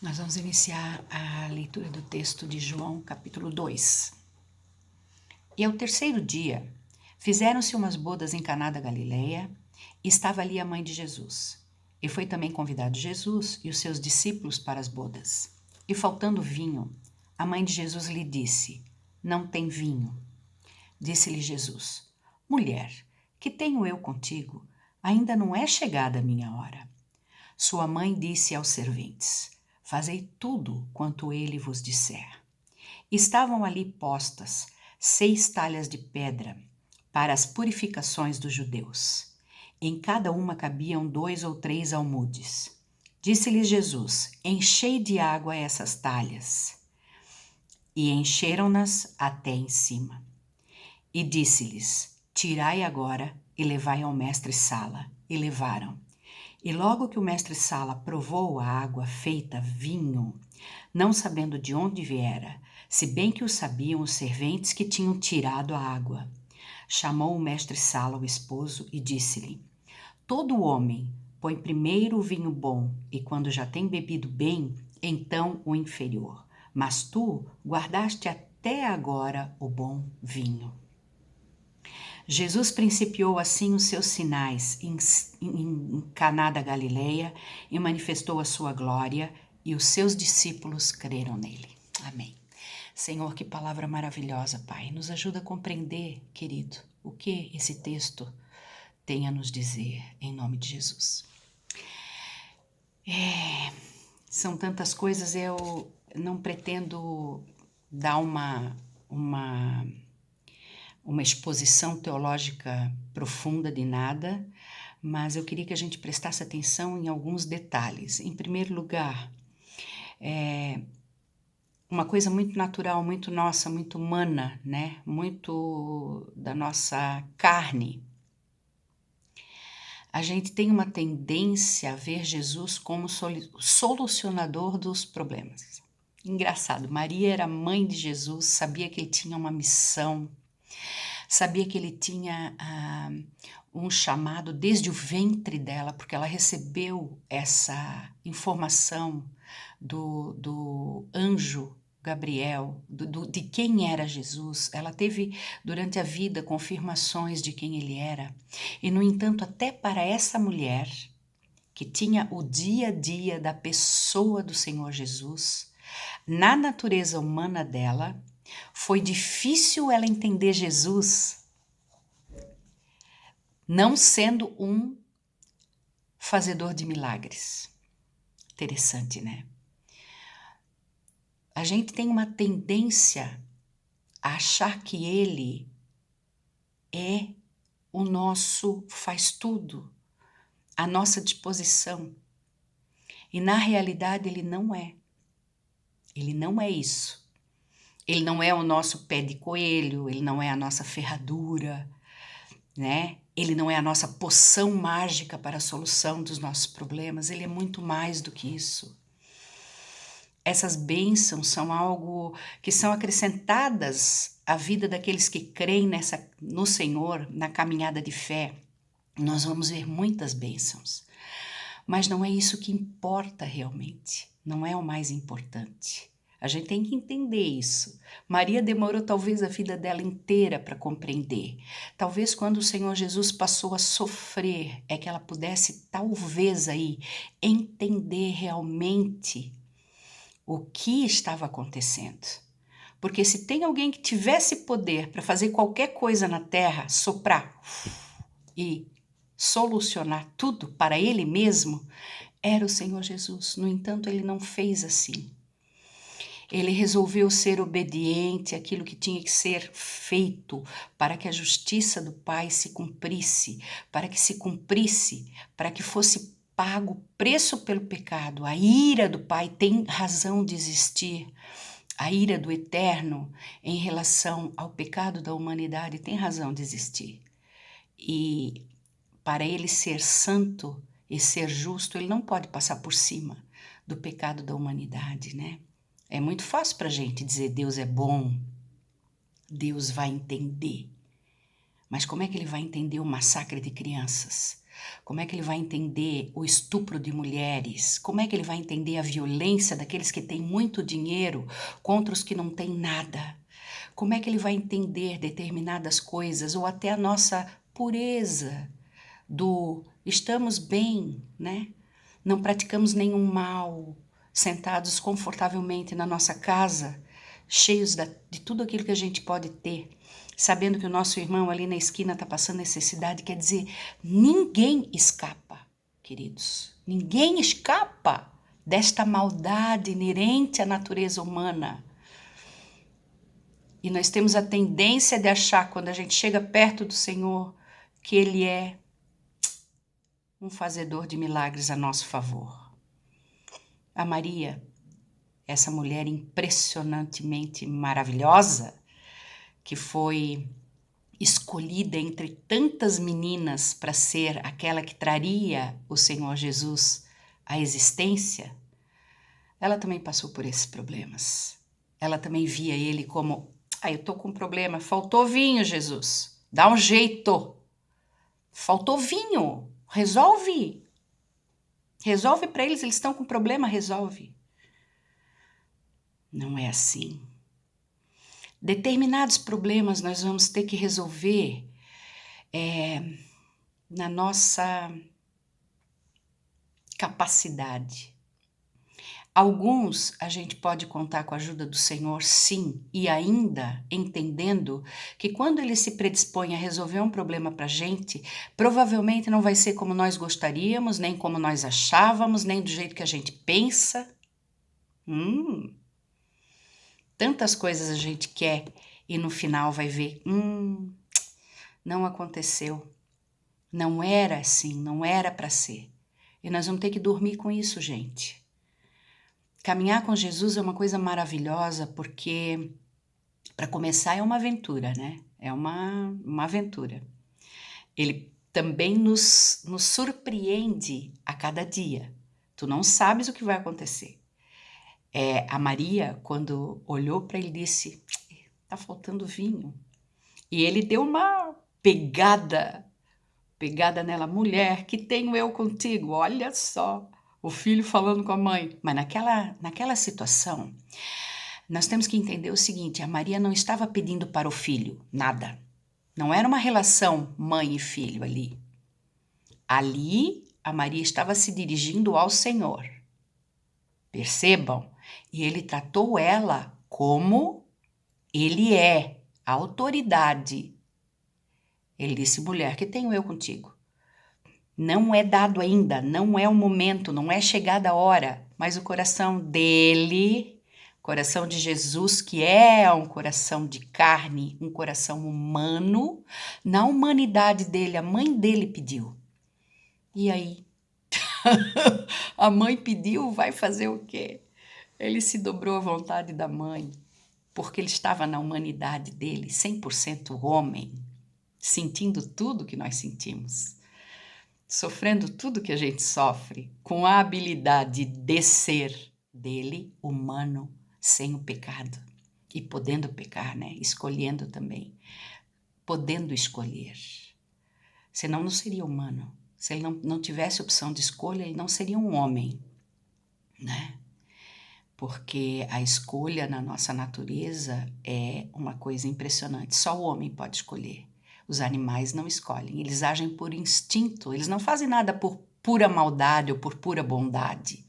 Nós vamos iniciar a leitura do texto de João, capítulo 2. E ao terceiro dia, fizeram-se umas bodas em Caná da Galileia, e estava ali a mãe de Jesus. E foi também convidado Jesus e os seus discípulos para as bodas. E faltando vinho, a mãe de Jesus lhe disse: Não tem vinho. Disse-lhe Jesus: Mulher, que tenho eu contigo? Ainda não é chegada a minha hora. Sua mãe disse aos serventes: Fazei tudo quanto ele vos disser. Estavam ali postas 6 talhas de pedra para as purificações dos judeus. Em cada uma cabiam 2 ou 3 almudes. Disse-lhes Jesus: Enchei de água essas talhas. E encheram-nas até em cima. E disse-lhes: Tirai agora e levai ao mestre-sala. E levaram. E logo que o mestre-sala provou a água feita vinho, não sabendo de onde viera, se bem que o sabiam os serventes que tinham tirado a água, chamou o mestre-sala o esposo e disse-lhe: Todo homem põe primeiro o vinho bom, e quando já tem bebido bem, então o inferior. Mas tu guardaste até agora o bom vinho. Jesus principiou assim os seus sinais em Caná da Galileia e manifestou a sua glória, e os seus discípulos creram nele. Amém. Senhor, que palavra maravilhosa, Pai. Nos ajuda a compreender, querido, o que esse texto tem a nos dizer, em nome de Jesus. São tantas coisas, eu não pretendo dar uma exposição teológica profunda de nada, mas eu queria que a gente prestasse atenção em alguns detalhes. Em primeiro lugar, uma coisa muito natural, muito nossa, muito humana, né? Muito da nossa carne. A gente tem uma tendência a ver Jesus como solucionador dos problemas. Engraçado, Maria era mãe de Jesus, sabia que ele tinha uma missão, sabia que ele tinha um chamado desde o ventre dela, porque ela recebeu essa informação do anjo Gabriel, de quem era Jesus. Ela teve durante a vida confirmações de quem ele era. E, no entanto, até para essa mulher, que tinha o dia a dia da pessoa do Senhor Jesus, na natureza humana dela, foi difícil ela entender Jesus não sendo um fazedor de milagres. Interessante, né? A gente tem uma tendência a achar que ele é o nosso faz tudo, a nossa disposição. E na realidade ele não é. Ele não é isso. Ele não é o nosso pé de coelho, ele não é a nossa ferradura, né? Ele não é a nossa poção mágica para a solução dos nossos problemas, ele é muito mais do que isso. Essas bênçãos são algo que são acrescentadas à vida daqueles que creem no Senhor, na caminhada de fé. Nós vamos ver muitas bênçãos, mas não é isso que importa realmente, não é o mais importante. A gente tem que entender isso. Maria demorou talvez a vida dela inteira para compreender. Talvez quando o Senhor Jesus passou a sofrer, é que ela pudesse talvez aí entender realmente o que estava acontecendo. Porque se tem alguém que tivesse poder para fazer qualquer coisa na terra, soprar e solucionar tudo para ele mesmo, era o Senhor Jesus. No entanto, ele não fez assim. Ele resolveu ser obediente àquilo que tinha que ser feito para que a justiça do Pai se cumprisse, para que fosse pago o preço pelo pecado. A ira do Pai tem razão de existir. A ira do Eterno em relação ao pecado da humanidade tem razão de existir. E para ele ser santo e ser justo, ele não pode passar por cima do pecado da humanidade, né? É muito fácil para a gente dizer Deus é bom, Deus vai entender. Mas como é que ele vai entender o massacre de crianças? Como é que ele vai entender o estupro de mulheres? Como é que ele vai entender a violência daqueles que têm muito dinheiro contra os que não têm nada? Como é que ele vai entender determinadas coisas ou até a nossa pureza do estamos bem, né? Não praticamos nenhum mal, sentados confortavelmente na nossa casa, cheios de tudo aquilo que a gente pode ter, sabendo que o nosso irmão ali na esquina está passando necessidade. Quer dizer, ninguém escapa, queridos. Ninguém escapa desta maldade inerente à natureza humana. E nós temos a tendência de achar, quando a gente chega perto do Senhor, que Ele é um fazedor de milagres a nosso favor. A Maria, essa mulher impressionantemente maravilhosa, que foi escolhida entre tantas meninas para ser aquela que traria o Senhor Jesus à existência, ela também passou por esses problemas. Ela também via ele como, eu tô com um problema, faltou vinho, Jesus, dá um jeito, faltou vinho, resolve para eles estão com problema, resolve. Não é assim. Determinados problemas nós vamos ter que resolver na nossa capacidade. Alguns a gente pode contar com a ajuda do Senhor, sim, e ainda entendendo que quando Ele se predispõe a resolver um problema para a gente, provavelmente não vai ser como nós gostaríamos, nem como nós achávamos, nem do jeito que a gente pensa. Tantas coisas a gente quer e no final vai ver, não aconteceu. Não era assim, não era para ser. E nós vamos ter que dormir com isso, gente. Caminhar com Jesus é uma coisa maravilhosa porque, para começar, é uma aventura, né? É uma aventura. Ele também nos surpreende a cada dia. Tu não sabes o que vai acontecer. A Maria, quando olhou para ele, disse, tá faltando vinho. E ele deu uma pegada nela, mulher, que tenho eu contigo? Olha só, o filho falando com a mãe. Mas naquela situação, nós temos que entender o seguinte, a Maria não estava pedindo para o filho nada. Não era uma relação mãe e filho ali. Ali, a Maria estava se dirigindo ao Senhor. Percebam? E ele tratou ela como ele é, a autoridade. Ele disse, mulher, que tenho eu contigo? Não é dado ainda, não é o momento, não é chegada a hora, mas o coração dele, coração de Jesus, que é um coração de carne, um coração humano, na humanidade dele, a mãe dele pediu. E aí? A mãe pediu, vai fazer o quê? Ele se dobrou à vontade da mãe, porque ele estava na humanidade dele, 100% homem, sentindo tudo que nós sentimos, sofrendo tudo que a gente sofre, com a habilidade de ser dele, humano, sem o pecado. E podendo pecar, né? Escolhendo também. Podendo escolher. Senão não seria humano. Se ele não tivesse opção de escolha, ele não seria um homem, né? Porque a escolha na nossa natureza é uma coisa impressionante. Só o homem pode escolher. Os animais não escolhem, eles agem por instinto, eles não fazem nada por pura maldade ou por pura bondade.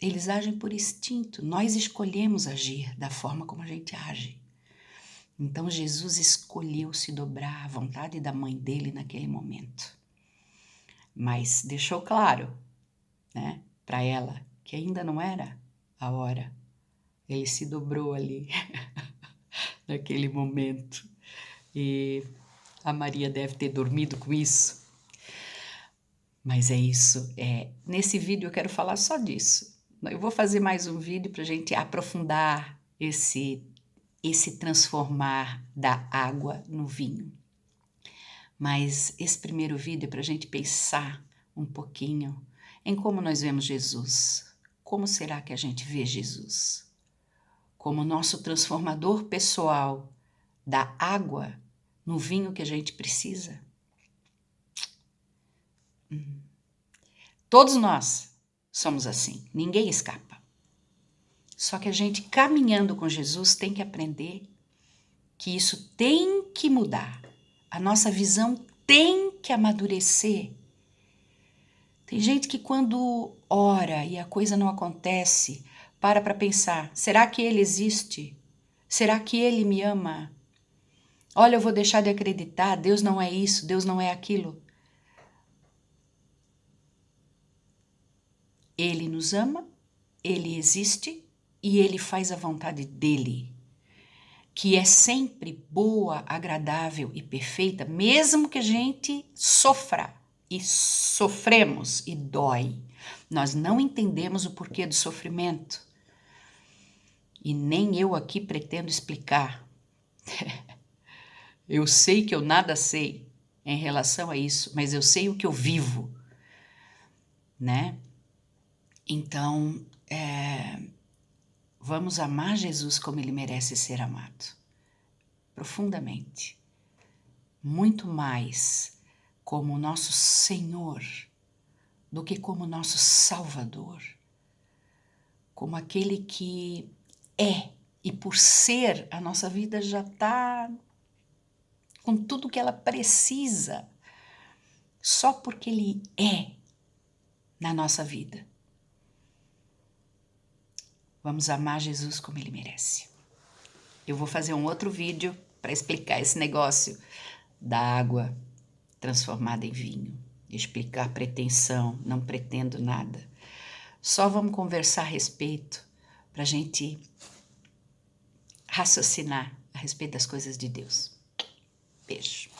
Eles agem por instinto, nós escolhemos agir da forma como a gente age. Então Jesus escolheu se dobrar à vontade da mãe dele naquele momento. Mas deixou claro, né, para ela que ainda não era a hora. Ele se dobrou ali, naquele momento. E a Maria deve ter dormido com isso. Mas é isso. Nesse vídeo eu quero falar só disso. Eu vou fazer mais um vídeo para a gente aprofundar esse transformar da água no vinho. Mas esse primeiro vídeo é para a gente pensar um pouquinho em como nós vemos Jesus. Como será que a gente vê Jesus? Como nosso transformador pessoal da água no vinho que a gente precisa? Todos nós somos assim, ninguém escapa. Só que a gente, caminhando com Jesus, tem que aprender que isso tem que mudar. A nossa visão tem que amadurecer. Tem gente que quando ora e a coisa não acontece, para pensar, será que ele existe? Será que ele me ama? Olha, eu vou deixar de acreditar, Deus não é isso, Deus não é aquilo. Ele nos ama, ele existe e ele faz a vontade dele, que é sempre boa, agradável e perfeita, mesmo que a gente sofra. E sofremos e dói. Nós não entendemos o porquê do sofrimento. E nem eu aqui pretendo explicar. Eu sei que eu nada sei em relação a isso, mas eu sei o que eu vivo, né? Então, vamos amar Jesus como ele merece ser amado, profundamente, muito mais como nosso Senhor do que como nosso Salvador, como aquele que é, e por ser, a nossa vida já está com tudo que ela precisa, só porque ele é na nossa vida. Vamos amar Jesus como ele merece. Eu vou fazer um outro vídeo para explicar esse negócio da água transformada em vinho. Explicar pretensão, não pretendo nada. Só vamos conversar a respeito para a gente raciocinar a respeito das coisas de Deus. Beijo.